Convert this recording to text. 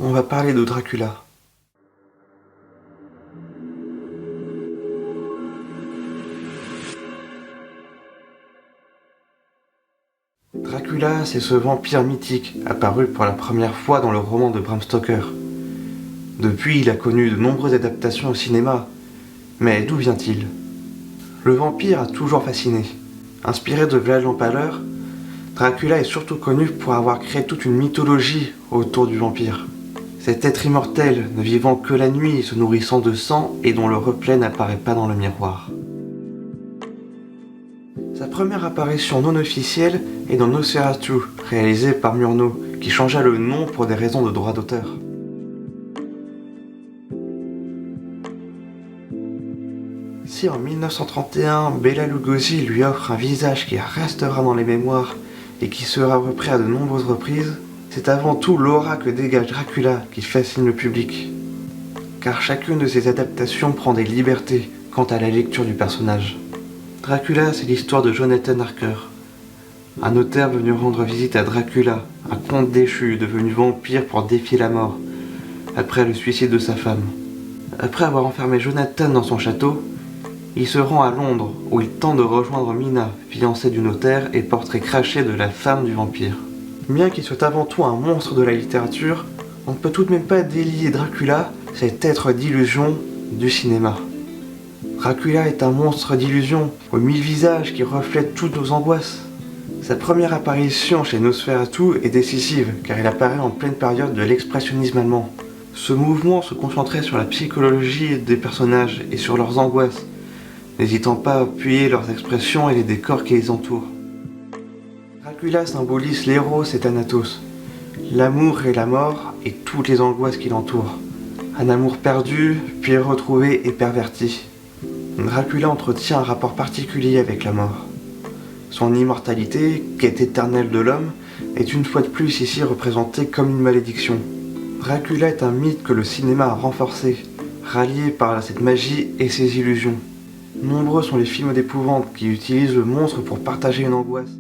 on va parler de Dracula. Dracula, c'est ce vampire mythique apparu pour la première fois dans le roman de Bram Stoker. Depuis, il a connu de nombreuses adaptations au cinéma. Mais d'où vient-il? Le vampire a toujours fasciné. Inspiré de Vlad l'Empaleur, Dracula est surtout connu pour avoir créé toute une mythologie autour du vampire. Cet être immortel, ne vivant que la nuit, se nourrissant de sang et dont le reflet n'apparaît pas dans le miroir. Sa première apparition non officielle est dans Nosferatu, réalisé par Murnau, qui changea le nom pour des raisons de droit d'auteur. Si en 1931, Bela Lugosi lui offre un visage qui restera dans les mémoires et qui sera repris à de nombreuses reprises, c'est avant tout l'aura que dégage Dracula qui fascine le public. Car chacune de ces adaptations prend des libertés quant à la lecture du personnage. Dracula, c'est l'histoire de Jonathan Harker, un notaire venu rendre visite à Dracula, un comte déchu devenu vampire pour défier la mort, après le suicide de sa femme. Après avoir enfermé Jonathan dans son château, il se rend à Londres, où il tente de rejoindre Mina, fiancée du notaire et portrait craché de la femme du vampire. Bien qu'il soit avant tout un monstre de la littérature, on ne peut tout de même pas délier Dracula, cet être d'illusion, du cinéma. Dracula est un monstre d'illusion, aux 1000 visages qui reflètent toutes nos angoisses. Sa première apparition chez Nosferatu est décisive, car il apparaît en pleine période de l'expressionnisme allemand. Ce mouvement se concentrait sur la psychologie des personnages et sur leurs angoisses, n'hésitant pas à appuyer leurs expressions et les décors qui les entourent. Dracula symbolise l'éros et Thanatos, l'amour et la mort et toutes les angoisses qui l'entourent. Un amour perdu, puis retrouvé et perverti. Dracula entretient un rapport particulier avec la mort. Son immortalité, quête éternelle de l'homme, est une fois de plus ici représentée comme une malédiction. Dracula est un mythe que le cinéma a renforcé, rallié par cette magie et ses illusions. Nombreux sont les films d'épouvante qui utilisent le monstre pour partager une angoisse.